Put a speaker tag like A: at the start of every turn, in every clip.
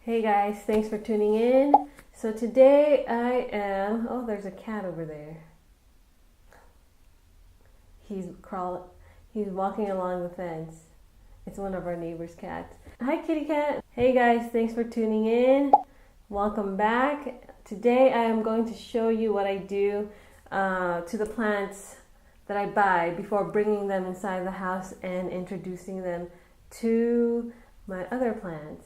A: Hey guys, thanks for tuning in. So today oh, there's a cat over there. He's walking along the fence. It's one of our neighbor's cats. Hi kitty cat. Hey guys, thanks for tuning in. Welcome back. Today I am going to show you what I do to the plants that I buy before bringing them inside the house and introducing them to my other plants.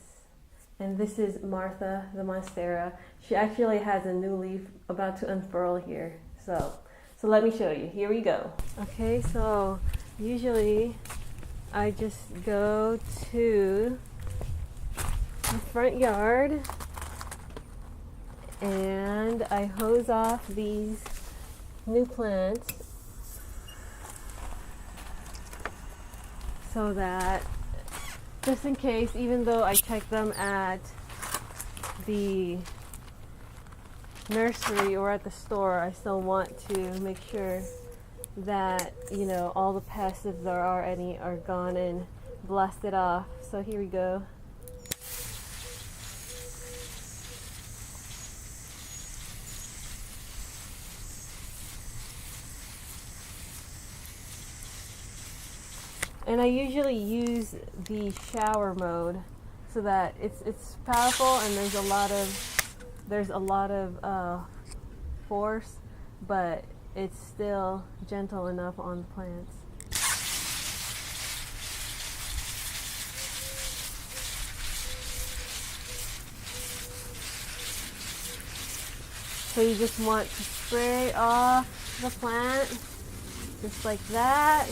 A: And this is Martha, the monstera. She actually has a new leaf about to unfurl here. So let me show you. Here we go. Okay, so usually I just go to the front yard and I hose off these new plants so that just in case, even though I check them at the nursery or at the store, I still want to make sure that, all the pests, if there are any, are gone and blasted off. So here we go. And I usually use the shower mode so that it's powerful and there's a lot of force, but it's still gentle enough on the plants. So you just want to spray off the plant just like that.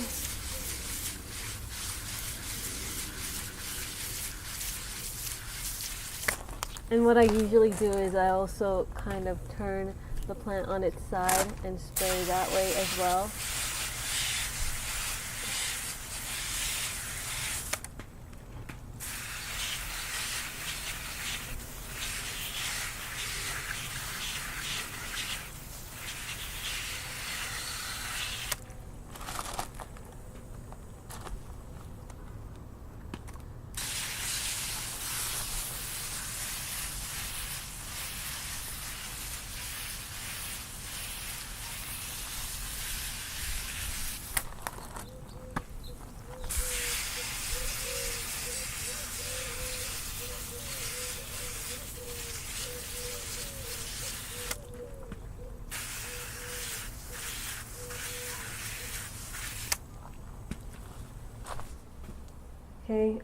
A: And what I usually do is I also kind of turn the plant on its side and spray that way as well. Okay,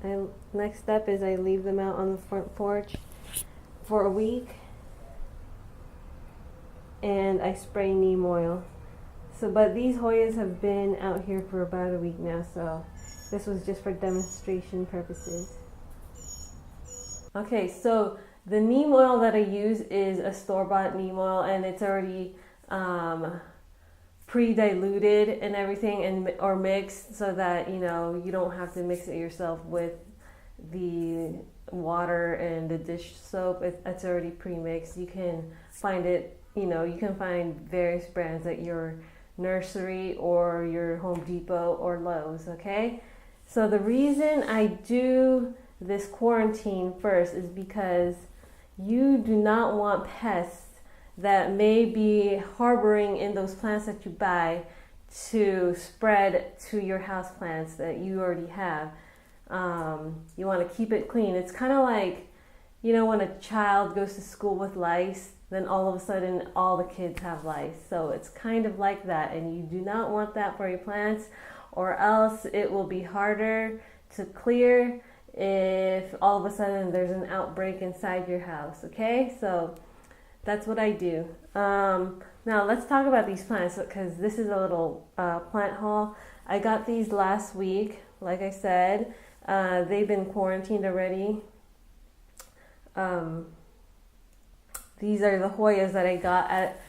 A: next step is I leave them out on the front porch for a week and I spray neem oil. But these Hoyas have been out here for about a week now, so this was just for demonstration purposes. Okay, so the neem oil that I use is a store-bought neem oil and it's already pre-diluted and everything or mixed so that you don't have to mix it yourself with the water and the dish soap. It's already pre-mixed. You can find it, you can find various brands at your nursery or your Home Depot or Lowe's. Okay, so the reason I do this quarantine first is because you do not want pests that may be harboring in those plants that you buy to spread to your house plants that you already have. You want to keep it clean. It's kind of like, when a child goes to school with lice, then all of a sudden all the kids have lice. So it's kind of like that, and you do not want that for your plants, or else it will be harder to clear if all of a sudden there's an outbreak inside your house. Okay, so that's what I do. Now let's talk about these plants because this is a little plant haul. I got these last week. Like I said, they've been quarantined already. These are the Hoyas that I got at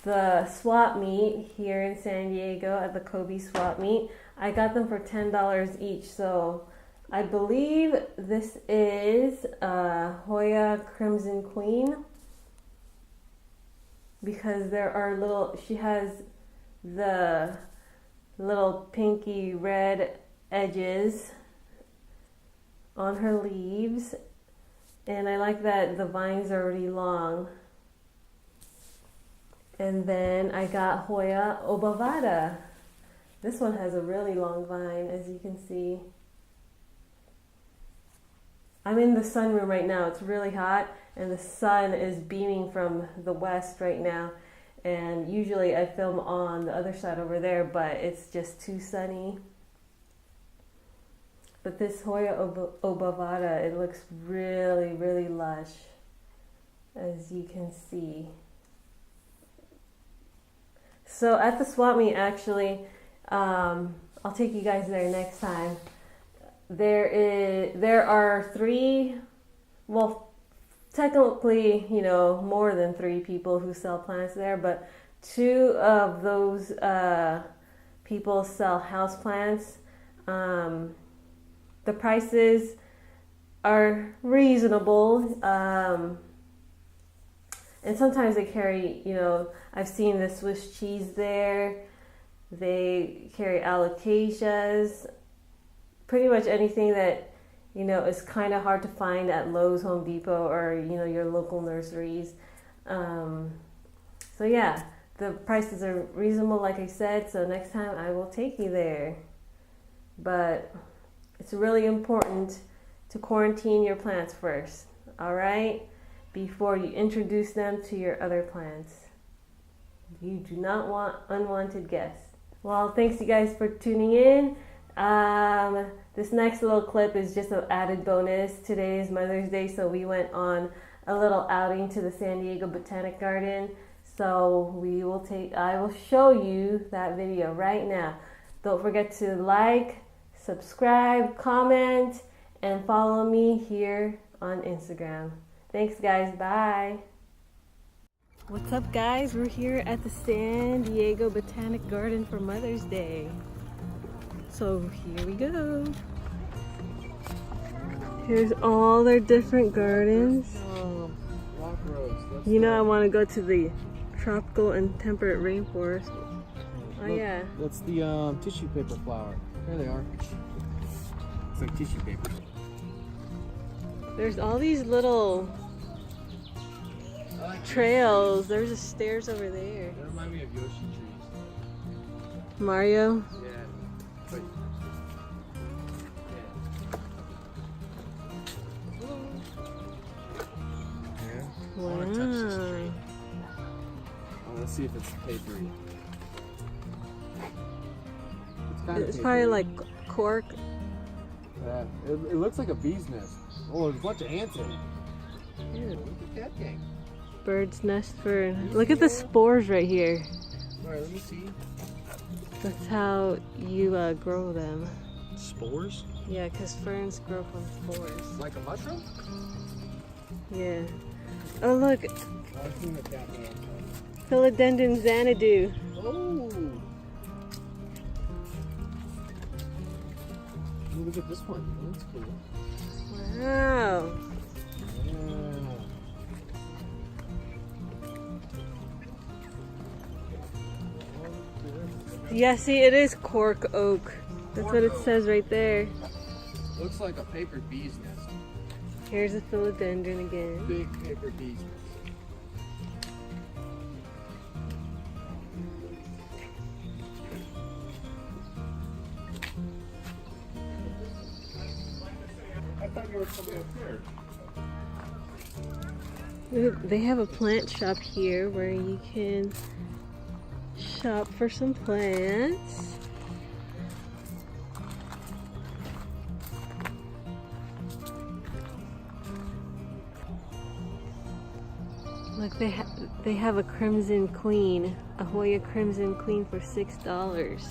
A: the swap meet here in San Diego at the Kobe swap meet. I got them for $10 each. So I believe this is Hoya Crimson Queen, because she has the little pinky red edges on her leaves, And I like that the vines are already long. And then I got Hoya obovata. This one has a really long vine, as you can see. I'm in the sunroom right now. It's really hot, and the sun is beaming from the west right now. And usually I film on the other side over there, but it's just too sunny. But this Hoya obovata, it looks really, really lush, as you can see. So at the swap meet, actually, I'll take you guys there next time. There are 3, well, technically, you know, more than 3 people who sell plants there, but 2 of those people sell house plants. The prices are reasonable, and sometimes they carry, you know, I've seen the Swiss cheese there. They carry alocasias, pretty much anything that, you know, is kind of hard to find at Lowe's, Home Depot, or, you know, your local nurseries. So yeah, the prices are reasonable, like I said, so next time I will take you there. But it's really important to quarantine your plants first, all right? Before you introduce them to your other plants. You do not want unwanted guests. Well, thanks you guys for tuning in. This next little clip is just an added bonus. Today is Mother's Day, so we went on a little outing to the San Diego Botanic Garden. So I will show you that video right now. Don't forget to like, subscribe, comment, and follow me here on Instagram. Thanks guys, bye. What's up guys? We're here at the San Diego Botanic Garden for Mother's Day. So here we go. Here's all their different gardens.
B: Rock rose.
A: You know I want to go to the tropical and temperate rainforest. Oh look, yeah.
B: That's the tissue paper flower. There they are. It's like tissue paper.
A: There's all these little trails. There's the stairs over there.
B: They remind me of Yoshi trees.
A: Mario?
B: Yeah. Wait. Yeah.
A: Wow.
B: I want to touch this tree. Oh, let's see if it's papery.
A: It's probably like cork.
B: Yeah. It looks like a bee's nest. Oh, there's a bunch of ants in it. Ew, look at that thing.
A: Bird's nest fern. Look at the spores right here.
B: Alright, let me see.
A: That's how you grow them.
B: Spores?
A: Yeah, because ferns grow from spores.
B: Like a mushroom?
A: Yeah. Oh look,
B: I've seen the cat man.
A: Philodendron Xanadu.
B: Oh! Look at this one. That's cool.
A: Wow. Yeah, see, it is cork oak. That's what it says right there.
B: Looks like a paper bee's nest.
A: Here's a philodendron again.
B: Big paper bee's nest. I thought you were coming up here.
A: They have a plant shop here where you can shop for some plants. Look, they have a crimson queen, a Hoya crimson queen for $6.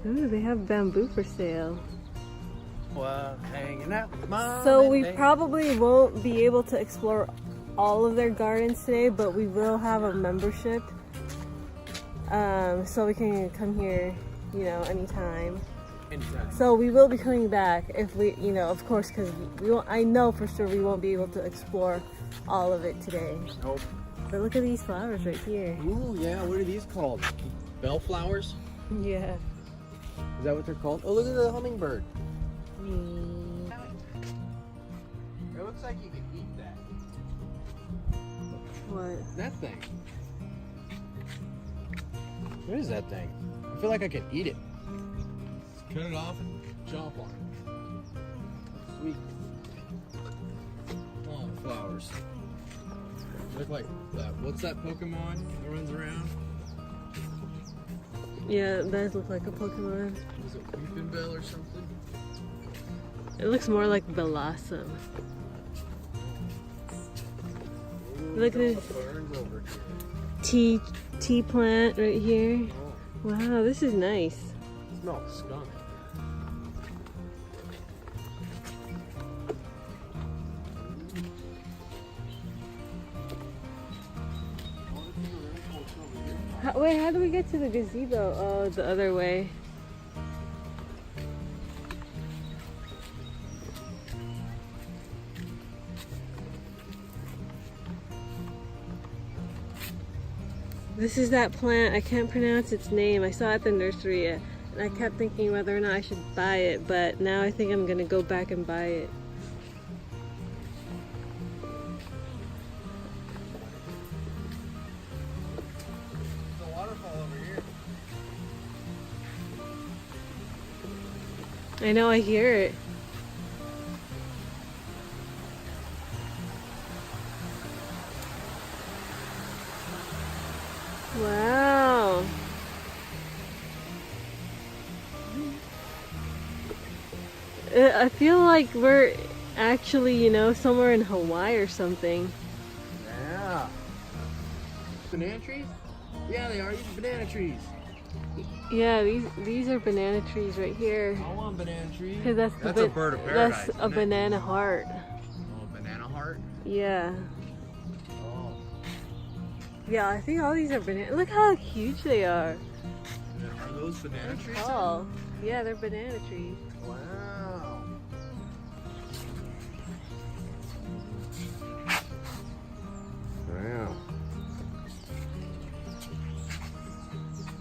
A: Ooh, they have bamboo for sale.
B: Wow, hanging out with Mom.
A: So we probably won't be able to explore all of their gardens today, but we will have a membership. So we can come here, you know, anytime.
B: Anytime.
A: So we will be coming back if we, you know, of course, because we won't, I know for sure we won't be able to explore all of it today.
B: Nope.
A: But look at these flowers right here.
B: Ooh, yeah, what are these called? Bellflowers?
A: Yeah.
B: Is that what they're called? Oh, look at the hummingbird. It looks like you can eat that.
A: What?
B: That thing. What is that thing? I feel like I could eat it. Just cut it off and chomp on it. Sweet. Oh, flowers. They look like that. What's that Pokemon that runs around?
A: Yeah, it does look like a Pokemon.
B: Is it Weeping Bell or something?
A: It looks more like Blossom. Look at this
B: Ferns over here.
A: tea plant right here.
B: Oh,
A: Wow, this is nice.
B: it smells skunk.
A: Wait, how do we get to the gazebo? Oh, the other way. This is that plant. I can't pronounce its name. I saw it at the nursery and I kept thinking whether or not I should buy it, but now I think I'm gonna go back and buy it.
B: There's a waterfall over here.
A: I know, I hear it. Wow. I feel like we're actually, you know, somewhere in Hawaii or something.
B: Yeah. Banana trees? Yeah, they are. These are banana trees.
A: Yeah, these are banana trees right here.
B: I want banana trees.
A: 'Cause that's
B: a bird of paradise.
A: That's a banana heart.
B: Oh, a banana heart?
A: Yeah.
B: Oh.
A: Yeah, I think all these are banana. Look how huge they are.
B: Are those banana trees?
A: Tall. Yeah, they're banana trees.
B: Wow.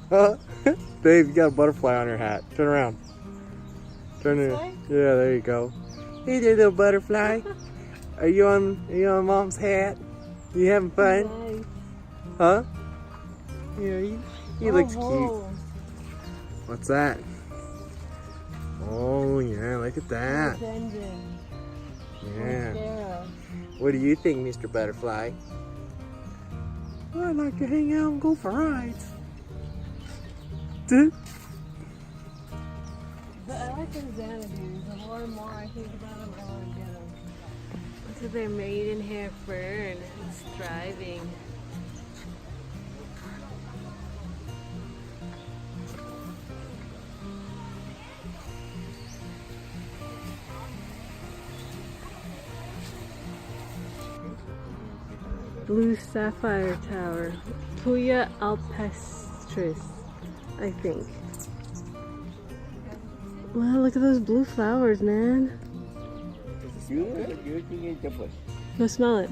B: Wow. Babe, you got a butterfly on your hat. Turn around. Turn it. Yeah, there you go. Hey there, little butterfly. Are you on Mom's hat? You having fun?
A: Nice.
B: Huh? Yeah, he looks cute. What's that? Oh yeah, look at that. Yeah. What do you think, Mr. Butterfly? I'd like to hang out and go for rides.
A: But I like the xanadus. The more and more I think about them, I want to get them. Look at their maidenhair fern. It's thriving. Blue sapphire tower. Hoya alpestris, I think. Wow, look at those blue flowers, man. Go smell it.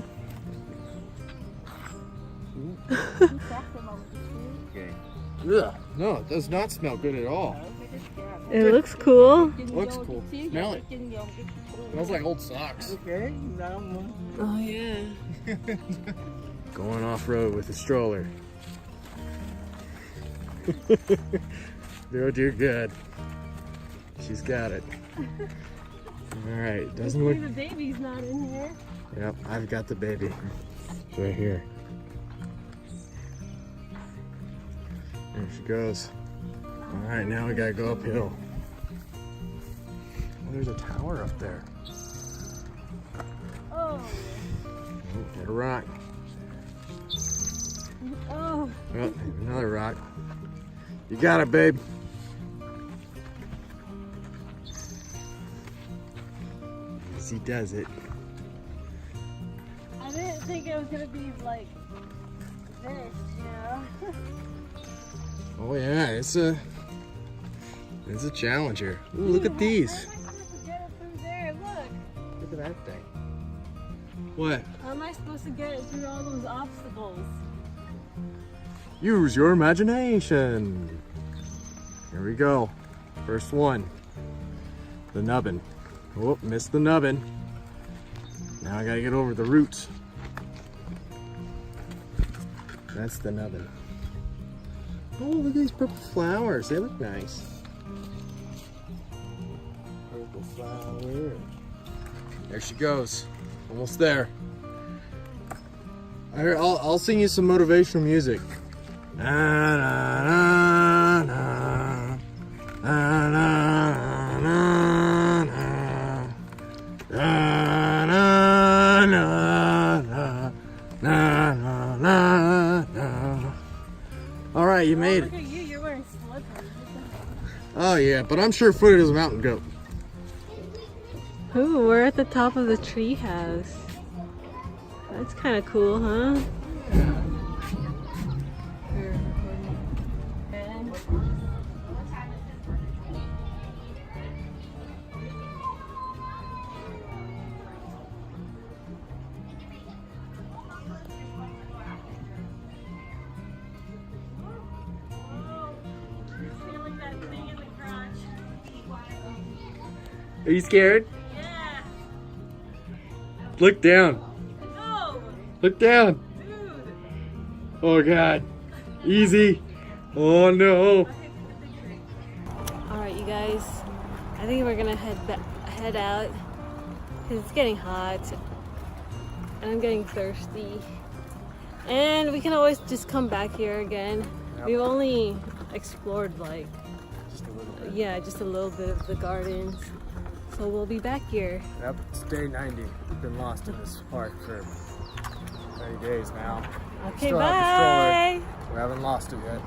B: Ugh. No, it does not smell good at all.
A: It looks cool.
B: Looks cool. Smell it. Smells like old socks.
A: Oh yeah.
B: Going off road with a stroller. You're good. She's got it. All right, doesn't look.
A: The baby's not in here.
B: Yep, I've got the baby. It's right here. There she goes. All right, now we gotta go uphill. Oh, there's a tower up there.
A: Oh.
B: Oh, get a rock.
A: Oh.
B: Oh, another rock. You got it, babe. Easy does it.
A: I didn't think it was gonna be like this, you know?
B: Oh yeah, it's a challenge here. Ooh, look at these.
A: How am I supposed to get it through there? Look.
B: Look at that thing. What?
A: How am I supposed to get it through all those obstacles?
B: Use your imagination. Here we go. First one. The nubbin. Oh, missed the nubbin. Now I gotta get over the roots. That's the nubbin. Oh, look at these purple flowers. They look nice. Purple flower. There she goes. Almost there. I'll sing you some motivational music. Na, na, na, na. Na, na, na, na. Na, na, na, na, na, na, na. All right, you made it.
A: Look at you, you're wearing slippers.
B: Oh yeah, but I'm sure-footed as a mountain goat.
A: Ooh, we're at the top of the tree house. That's kind of cool, huh?
B: Are you scared?
A: Yeah.
B: Look down.
A: No.
B: Look down.
A: Dude.
B: Oh God. Easy. Oh no.
A: All right, you guys. I think we're gonna head out because it's getting hot and I'm getting thirsty. And we can always just come back here again.
B: Yep.
A: We've only explored like
B: Just a little bit.
A: yeah, just a little bit of the gardens. So we'll be back here.
B: Yep, it's day 90. We've been lost in this park for 30 days now.
A: Okay,
B: Still have the
A: bye.
B: stroller. We haven't lost it yet.